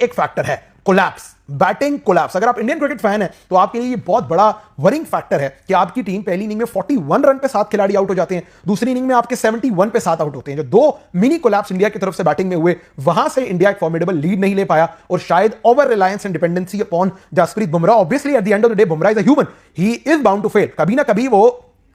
एक फैक्टर है, collapse, batting collapse. अगर आप इंडियन क्रिकेट फैन हैं तो आपके लिए ये बहुत बड़ा वरिंग फैक्टर है कि आपकी टीम पहली इनिंग में 41 रन पे 7 खिलाड़ी आउट हो जाते हैं, दूसरी इनिंग में आपके 71 पे 7 आउट होते हैं। जो दो मिनी कोलैप्स इंडिया की तरफ से बैटिंग में हुए, वहां से इंडिया एक फॉर्मिडेबल लीड नहीं ले पाया और शायद over reliance and dependency upon Jasprit Bumrah. Obviously at the end of the day Bumrah is a human, he is bound to fail. कभी ना कभी वो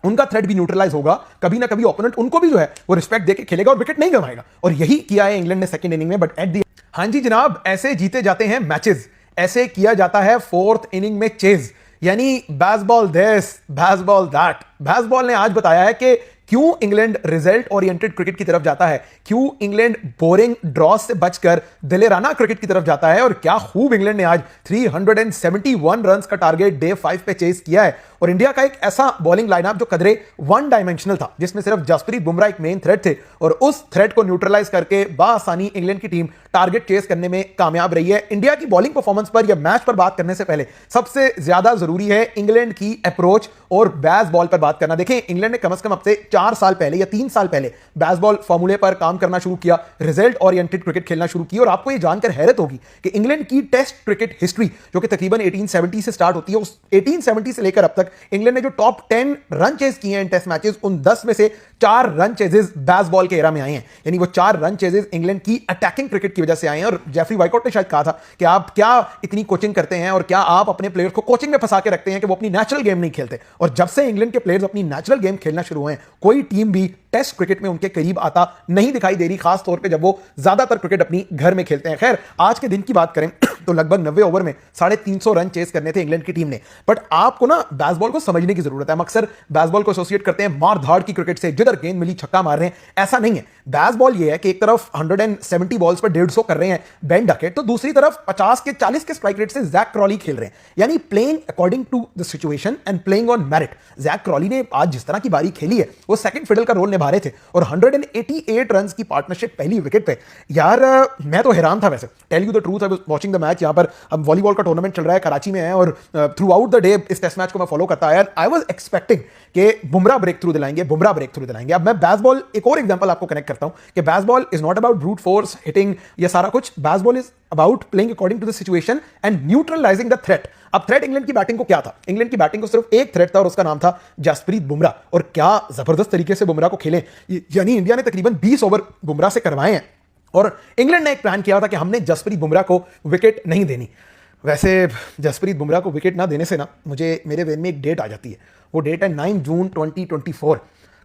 उनका थ्रेट भी न्यूट्रलाइज होगा, कभी ना कभी ओपोनेंट उनको भी जो है वो रिस्पेक्ट देके खेलेगा और विकेट नहीं गंवाएगा, और यही किया है इंग्लैंड ने सेकंड इनिंग में। बट एट दी हां जी जनाब, ऐसे जीते जाते हैं मैचेस, ऐसे किया जाता है फोर्थ इनिंग में चेज, यानी baseball this baseball that. Baseball ने आज बताया है कि क्यों इंग्लैंड रिजल्ट ओरिएंटेड क्रिकेट की तरफ जाता है, क्यों इंग्लैंड बोरिंग ड्रॉस से बचकर दिलेराना क्रिकेट की तरफ जाता है, और क्या खूब इंग्लैंड ने आज 371 रन्स का टारगेट डे 5 पे चेस किया है। और इंडिया का एक ऐसा बॉलिंग लाइनअप जो कदरे वन डायमेंशनल था, जिसमें सिर्फ जसप्रीत बुमराह एक मेन थ्रेट थे, और उस थ्रेट को न्यूट्रलाइज करके बासानी इंग्लैंड की टीम टारगेट चेस करने में कामयाब रही है। इंडिया की बॉलिंग परफॉर्मेंस पर या मैच पर बात करने से पहले सबसे ज्यादा जरूरी है इंग्लैंड की अप्रोच और बेसबॉल पर बात करना। देखें, इंग्लैंड ने कम से कम अब से 4 साल पहले या 3 साल पहले बेसबॉल फॉर्मूले पर काम करना शुरू किया, रिजल्ट ओरिएंटेड क्रिकेट खेलना शुरू की, और आपको यह जानकर हैरत होगी कि इंग्लैंड की टेस्ट क्रिकेट हिस्ट्री जो कि तकरीबन 1870 से स्टार्ट होती है, उस 1870 से लेकर अब तक इंग्लैंड ने जो टॉप 10 रन चेज किए हैं इन टेस्ट मैचेस, उन 10 में से 4 रन चेजेस बेसबॉल के एरा में आए हैं। यानी वो 4 रन चेजेस इंग्लैंड की अटैकिंग क्रिकेट की वजह से आए हैं। और जेफरी वाइकआउट ने शायद कहा था कि आप क्या इतनी कोचिंग करते हैं और क्या आप अपने प्लेयर्स को कोचिंग में फंसा के रखते हैं कि वो अपनी नेचुरल गेम नहीं खेलते। और जब से इंग्लैंड के प्लेयर्स अपनी नेचुरल गेम खेलना शुरू हुए हैं, कोई टीम भी टेस्ट क्रिकेट में उनके करीब आता नहीं दिखाई दे रही, खास तौर पे जब वो ज्यादातर क्रिकेट अपनी घर में खेलते हैं। खैर, आज के दिन की बात करें तो लगभग 90 ओवर में 350 रन चेस करने थे इंग्लैंड की टीम ने। बट आपको ना बेसबॉल को समझने की जरूरत है। हम अक्सर बेसबॉल को एसोसिएट करते हैं मार धाड़ की क्रिकेट से, जिधर गेंद मिली छक्का मार रहे हैं, ऐसा नहीं है। बेसबॉल ये है कि एक तरफ 170 बॉल्स पर 150 कर रहे हैं बेन डकेट, तो दूसरी तरफ 50 के 40 के स्ट्राइक रेट से जैक क्रॉली खेल रहे हैं, यानी playing according to the situation and playing on merit. Jack Crawley ने आज जिस तरह की बारी खेली है, वो सेकंड फिडल का रोल निभा रहे थे, और 188 रन की पार्टनरशिप पहली विकेट पे। यार मैं तो हैरान था। वैसे tell you the truth, I was watching the match. यहां पर अब वॉलीबॉल का टूर्नामेंट चल रहा है, कराची में है, और थ्रू आउट द डे इस टेस्ट मैच को मैं फॉलो करता आया। आई वाज एक्सपेक्टिंग कि बुमराह ब्रेक थ्रू दिलाएंगे, बुमराह ब्रेक थ्रू दिलाएंगे। अब मैं बेसबॉल एक और एग्जांपल आपको कनेक्ट करता हूं कि baseball is not about brute force hitting, ये सारा कुछ। Baseball is about playing according to the situation and neutralizing the threat. अब थ्रेट इंग्लैंड की बैटिंग को क्या था? इंग्लैंड की बैटिंग को सिर्फ एक थ्रेट था, और उसका नाम था जसप्रीत बुमराह। और क्या जबरदस्त तरीके से बुमराह को खेले, यानी इंडिया ने तकरीबन 20 ओवर बुमराह से करवाए हैं, और इंग्लैंड ने एक प्लान किया था कि हमने जसप्रीत बुमराह को विकेट नहीं देनी। वैसे जसप्रीत बुमराह को विकेट ना देने से ना मुझे मेरे वेन में एक डेट आ जाती है, वो डेट है 9 जून 2024।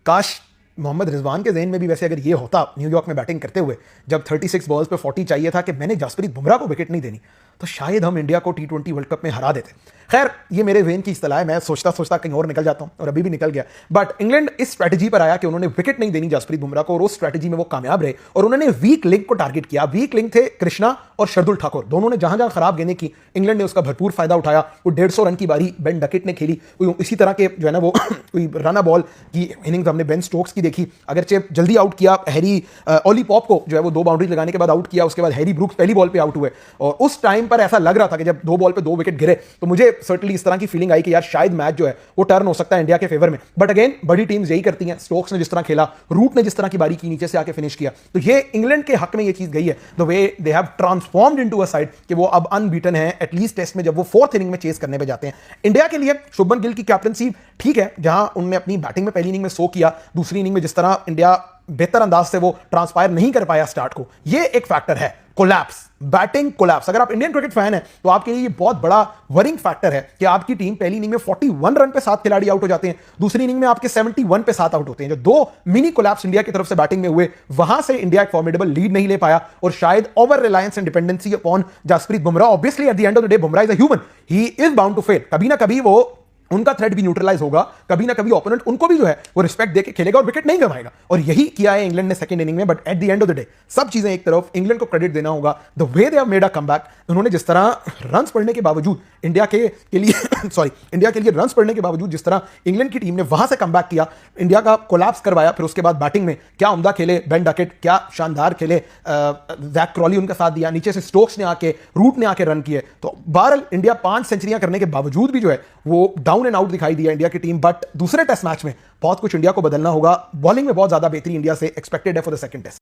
काश मोहम्मद रिजवान के ज़हन में भी वैसे अगर ये होता न्यूयॉर्क में बैटिंग करते हुए, जब 36 बॉल्स पे 40 चाहिए था, कि मैंने जसप्रीत बुमराह को विकेट नहीं देनी, तो शायद हम इंडिया को T20 वर्ल्ड कप में हरा देते। खैर, ये मेरे वेन की इस्तलाह है, मैं सोचता सोचता कहीं और निकल जाता हूं, और अभी भी निकल गया। बट इंग्लैंड इस स्ट्रैटेजी पर आया कि उन्होंने विकेट नहीं देनी जसप्रीत बुमराह को, और उस स्ट्रैटेजी में वो कामयाब रहे, और उन्होंने वीक लिंक को टारगेट किया। वीक लिंक थे कृष्णा और शर्दुल ठाकुर, दोनों ने जहां जहां खराब गेंदें की, इंग्लैंड ने उसका भरपूर फायदा उठाया। वो 150 रन की बारी बेन डकेट ने खेली। इसी तरह के जो है ना वो कोई रना बॉल की इनिंग्स हमने बेन स्टोक्स की देखी, अगरचे जल्दी आउट किया हैरी ओली पॉप को, जो है वो 2 बाउंड्री लगाने के बाद आउट किया। उसके बाद हैरी ब्रूक्स पहली बॉल पे आउट हुए, और उस टाइम पर ऐसा लग रहा था कि जब 2 बॉल पे 2 विकेट गिरे, तो मुझे सर्टनली इस तरह की फीलिंग आई कि यार शायद मैच जो है वो टर्न हो सकता है इंडिया के फेवर में। बट अगेन, बड़ी टीम्स यही करती हैं। स्टोक्स ने जिस तरह खेला, रूट ने जिस तरह की बारी की, नीचे से आके फिनिश किया, तो ये इंग्लैंड के हक में ये चीज गई है, the way they have transformed into a side, कि वो अब अनबीटन है एटलीस्ट टेस्ट में, जब वो 4th इनिंग में चेस करने पे जाते हैं। इंडिया के लिए शुभमन गिल की कैप्टनसी ठीक है, जहां उन्होंने अपनी बैटिंग में पहली इनिंग में 100 किया, दूसरी इनिंग में जिस तरह इंडिया बेहतर अंदाज से वो ट्रांसफायर नहीं कर पाया स्टार्ट को, ये एक फैक्टर है, कोलैप्स, बैटिंग कोलैप्स। अगर आप इंडियन क्रिकेट फैन हैं तो आपके लिए ये बहुत बड़ा वरिंग फैक्टर है कि आपकी टीम पहली इनिंग में 41 रन पे 7 खिलाड़ी आउट हो जाते हैं, दूसरी इनिंग में आपके 71 पे 7 आउट होते हैं। जो दो मिनी कोलैप्स इंडिया की तरफ से बैटिंग में हुए, वहां से इंडिया एक फॉर्मिडेबल लीड नहीं ले पाया, और शायद over reliance and dependency upon Jasprit Bumrah. Obviously at the end of the day Bumrah is a human, he is bound to fail. कभी ना कभी वो उनका थ्रेट भी न्यूट्रलाइज होगा, कभी ना कभी ओपोनेंट उनको भी जो है वो रिस्पेक्ट देके खेलेगा और विकेट नहीं गंवाएगा, और यही किया है इंग्लैंड ने सेकंड इनिंग में। But at the end of the day सब चीजें एक तरफ, इंग्लैंड को क्रेडिट देना होगा, the way they have made a comeback. उन्होंने जिस तरह रन्स पड़ने के बावजूद इंडिया के लिए इंडिया के लिए रन्स पड़ने के बावजूद जिस तरह इंग्लैंड की टीम ने वहां से कमबैक किया, इंडिया का कोलैप्स करवाया, फिर उसके बाद बैटिंग में क्या उम्दा खेले बेन डकेट, क्या शानदार खेले जैक क्रॉली, उनका साथ दिया, नीचे से स्टोक्स ने आके, रूट ने आके रन किए। तो बहरहाल इंडिया 5 सेंचुरियां करने के बावजूद भी जो है वो डाउन एंड आउट दिखाई दिया इंडिया की टीम। बट दूसरे टेस्ट मैच में बहुत कुछ इंडिया को बदलना होगा, बॉलिंग में बहुत ज्यादा बेहतरी इंडिया से एक्सपेक्टेड है फॉर द सेकंड टेस्ट।